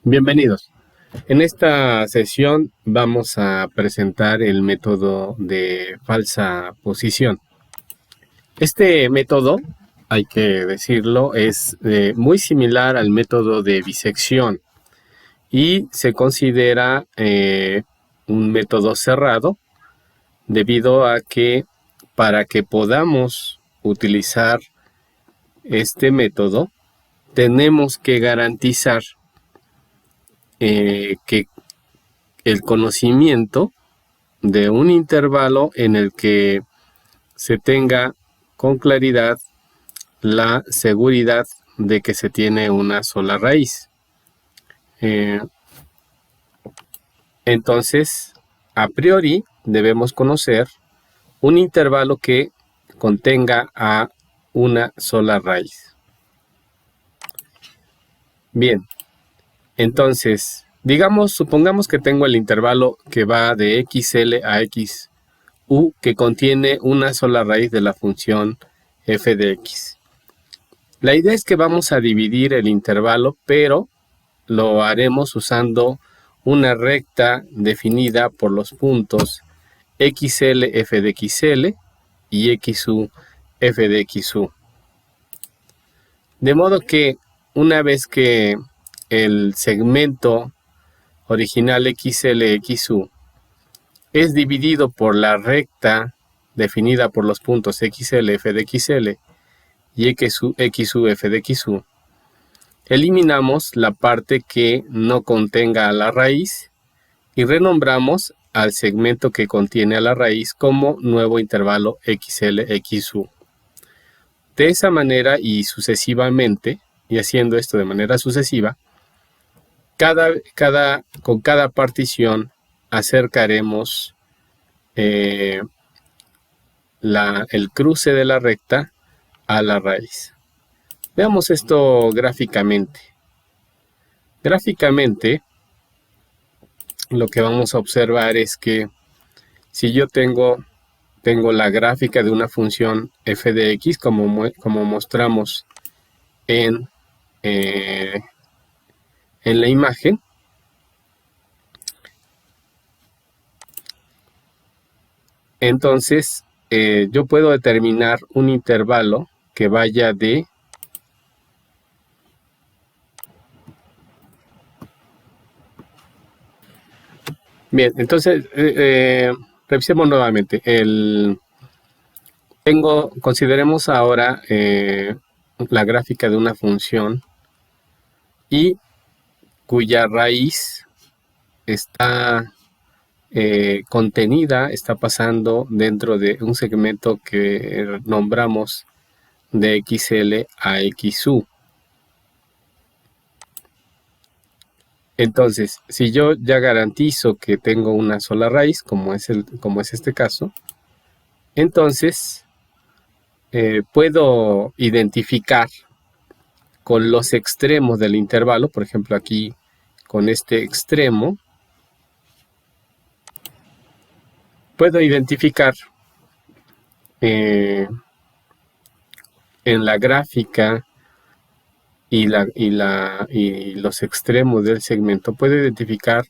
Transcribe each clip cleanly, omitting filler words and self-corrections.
Bienvenidos. En esta sesión vamos a presentar el método de falsa posición. Este método, hay que decirlo, es muy similar al método de bisección y se considera un método cerrado debido a que para que podamos utilizar este método tenemos que garantizar que el conocimiento de un intervalo en el que se tenga con claridad la seguridad de que se tiene una sola raíz. Entonces, a priori debemos conocer un intervalo que contenga a una sola raíz. Bien, entonces, supongamos que tengo el intervalo que va de xl a xu que contiene una sola raíz de la función f de x. La idea es que vamos a dividir el intervalo, pero lo haremos usando una recta definida por los puntos xl f de xl y xu f de xu. De modo que una vez que el segmento original xl xu es dividido por la recta definida por los puntos xl f de xl y xu f de xu, eliminamos la parte que no contenga a la raíz y renombramos al segmento que contiene a la raíz como nuevo intervalo xl xu. De esa manera y sucesivamente, y haciendo esto de manera sucesiva, con cada partición acercaremos el cruce de la recta a la raíz. Veamos esto gráficamente. Gráficamente, lo que vamos a observar es que si yo tengo la gráfica de una función f de x, como mostramos en la imagen, entonces yo puedo determinar un intervalo que vaya de bien, entonces revisemos nuevamente. Consideremos ahora la gráfica de una función y cuya raíz está contenida, está pasando dentro de un segmento que nombramos de xl a xu. Entonces, si yo ya garantizo que tengo una sola raíz, como es este caso, entonces puedo identificar con los extremos del intervalo, por ejemplo aquí con este extremo, puedo identificar en la gráfica y los extremos del segmento, puedo identificar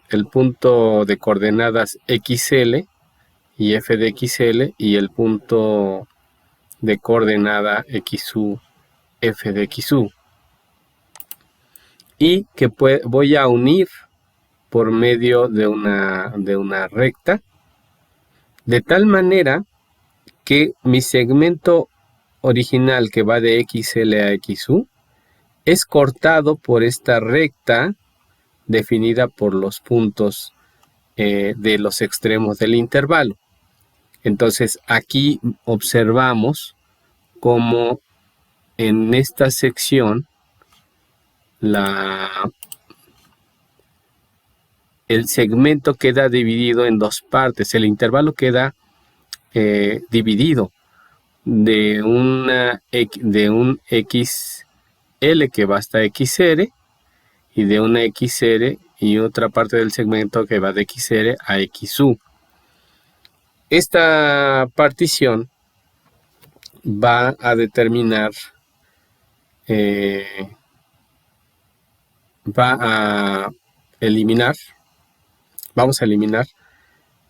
el punto de coordenadas xl y f de xl y el punto de coordenada xu f de xu, y que voy a unir por medio de una recta, de tal manera que mi segmento original que va de xl a xu es cortado por esta recta definida por los puntos de los extremos del intervalo. Entonces aquí observamos cómo en esta sección el segmento queda dividido en dos partes. El intervalo queda dividido de un xl que va hasta xr y de una xr y otra parte del segmento que va de xr a xu. Esta partición va a determinar va a eliminar, vamos a eliminar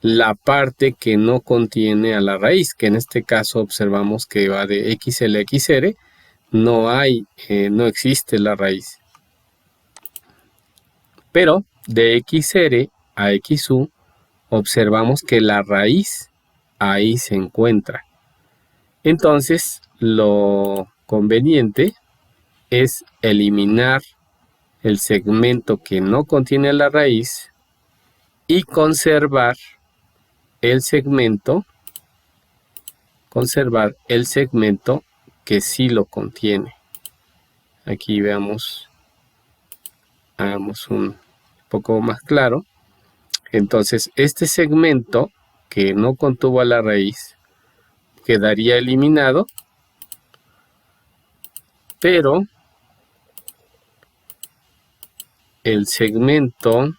la parte que no contiene a la raíz, que en este caso observamos que va de XL a XR, no existe la raíz. Pero de XR a XU observamos que la raíz ahí se encuentra. Entonces, lo conveniente es eliminar el segmento que no contiene la raíz y conservar el segmento que sí lo contiene. Aquí veamos, hagamos un poco más claro. Entonces, este segmento que no contuvo a la raíz quedaría eliminado, pero el segmento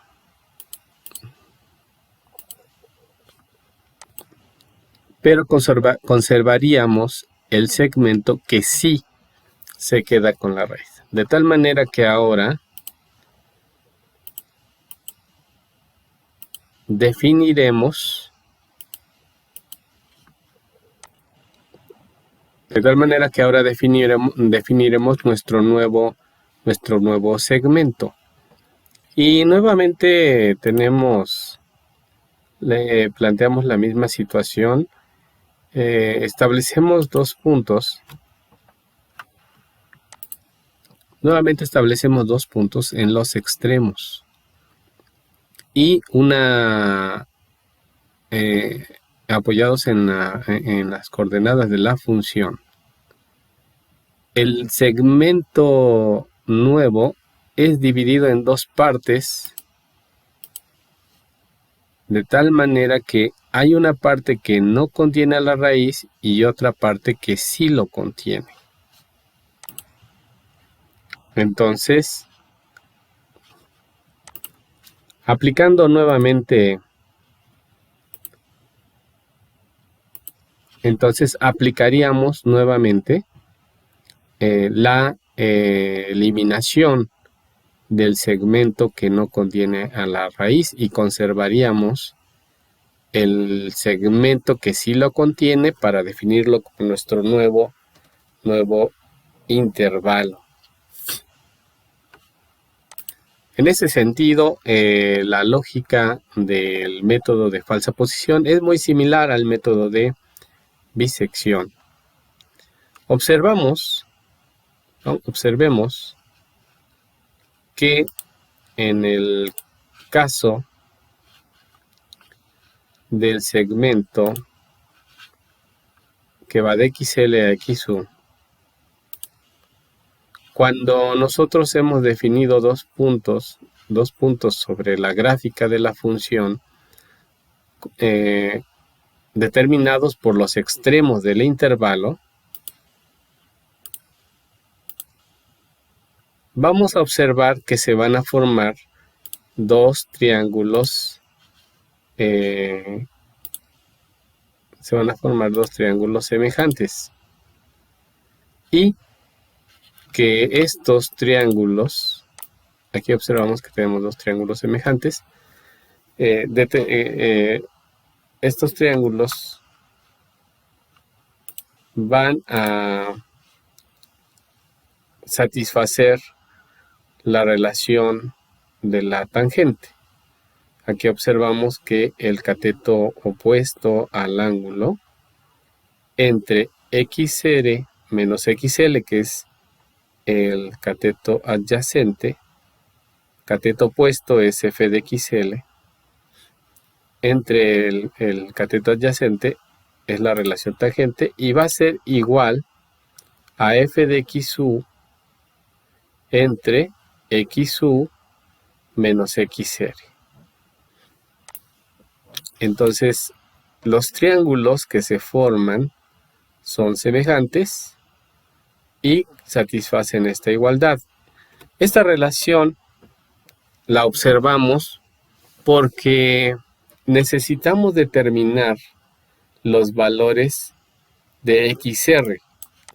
conservaríamos el segmento que sí se queda con la raíz. De tal manera que ahora definiremos nuestro nuevo segmento. Y nuevamente planteamos la misma situación. Establecemos dos puntos. Nuevamente establecemos dos puntos en los extremos. Y apoyados en las coordenadas de la función. El segmento nuevo es dividido en dos partes, de tal manera que hay una parte que no contiene a la raíz y otra parte que sí lo contiene. Entonces, aplicando nuevamente, aplicaríamos nuevamente la eliminación del segmento que no contiene a la raíz y conservaríamos el segmento que sí lo contiene para definirlo como nuestro nuevo intervalo. En ese sentido, la lógica del método de falsa posición es muy similar al método de bisección. Observemos que en el caso del segmento que va de XL a XU, cuando nosotros hemos definido dos puntos sobre la gráfica de la función determinados por los extremos del intervalo, vamos a observar que se van a formar dos triángulos semejantes y que estos triángulos, aquí observamos que tenemos dos triángulos semejantes, estos triángulos van a satisfacer la relación de la tangente. Aquí observamos que el cateto opuesto al ángulo entre XR menos XL, que es el cateto adyacente, cateto opuesto es F de XL, entre el cateto adyacente es la relación tangente y va a ser igual a F de XU entre XU menos XR. Entonces, los triángulos que se forman son semejantes y satisfacen esta igualdad. Esta relación la observamos porque necesitamos determinar los valores de XR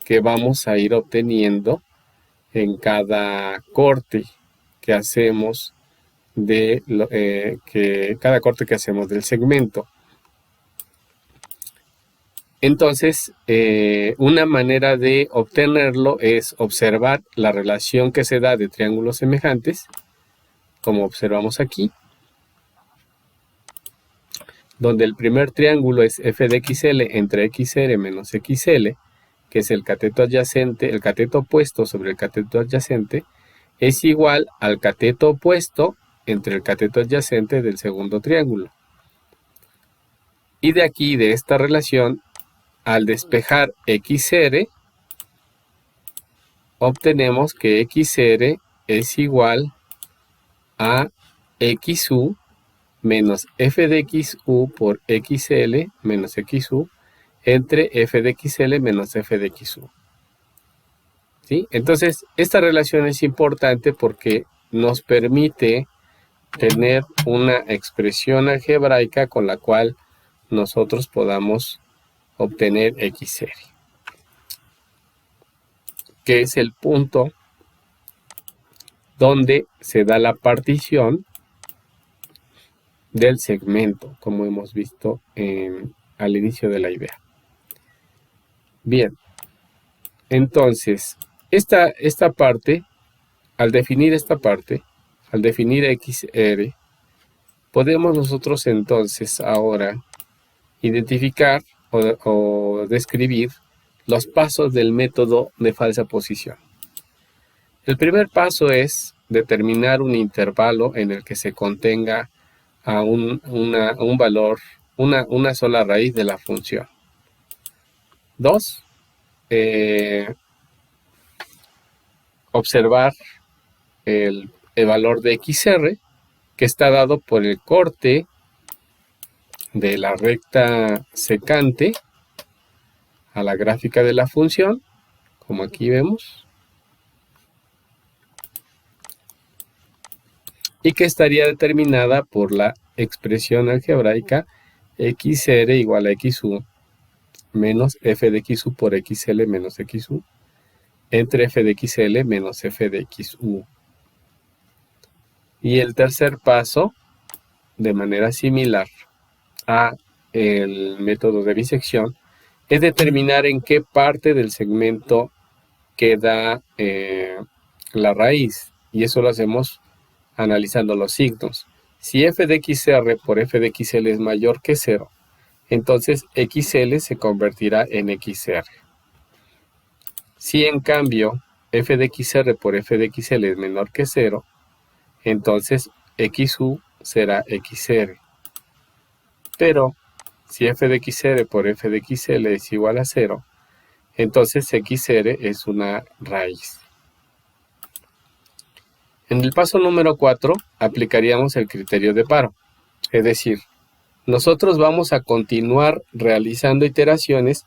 que vamos a ir obteniendo en cada corte que hacemos cada corte que hacemos del segmento. Entonces, una manera de obtenerlo es observar la relación que se da de triángulos semejantes, como observamos aquí, donde el primer triángulo es f de xl entre xr menos xl, que es el cateto adyacente, el cateto opuesto sobre el cateto adyacente, es igual al cateto opuesto entre el cateto adyacente del segundo triángulo. Y de aquí, de esta relación, al despejar xr, obtenemos que xr es igual a xu menos f de xu por xl menos xu entre f de xl menos f de xu. ¿Sí? Entonces, esta relación es importante porque nos permite tener una expresión algebraica con la cual nosotros podamos obtener xr, que es el punto donde se da la partición del segmento, como hemos visto al inicio de la idea. Bien, entonces, esta parte, al definir xr, podemos nosotros entonces ahora identificar o describir los pasos del método de falsa posición. El primer paso es determinar un intervalo en el que se contenga a un valor, una sola raíz de la función. 2. Observar el valor de xr, que está dado por el corte de la recta secante a la gráfica de la función, como aquí vemos, y que estaría determinada por la expresión algebraica xr igual a xu menos f de xu por xl menos xu entre f de xl menos f de xu. Y el tercer paso, de manera similar a el método de bisección, es determinar en qué parte del segmento queda la raíz, y eso lo hacemos analizando los signos. Si f de xr por f de xl es mayor que 0, entonces xl se convertirá en xr. Si en cambio f de xr por f de xl es menor que 0, entonces xu será xr. Pero si f de xr por f de xl es igual a 0, entonces xr es una raíz. En el paso número 4 aplicaríamos el criterio de paro. Es decir, nosotros vamos a continuar realizando iteraciones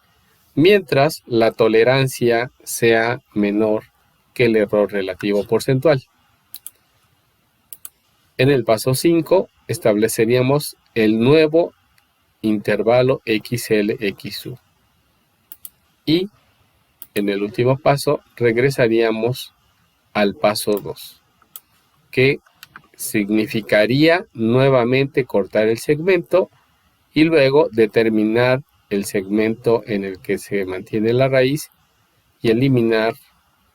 mientras la tolerancia sea menor que el error relativo porcentual. En el paso 5 estableceríamos el nuevo intervalo xl-xu. Y en el último paso regresaríamos al paso 2, que significaría nuevamente cortar el segmento y luego determinar el segmento en el que se mantiene la raíz y eliminar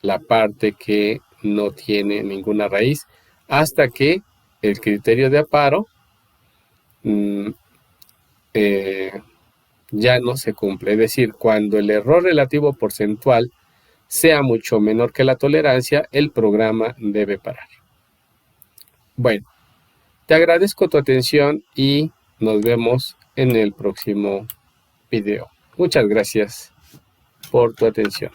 la parte que no tiene ninguna raíz hasta que el criterio de aparo ya no se cumple. Es decir, cuando el error relativo porcentual sea mucho menor que la tolerancia, el programa debe parar. Bueno, te agradezco tu atención y nos vemos en el próximo video. Muchas gracias por tu atención.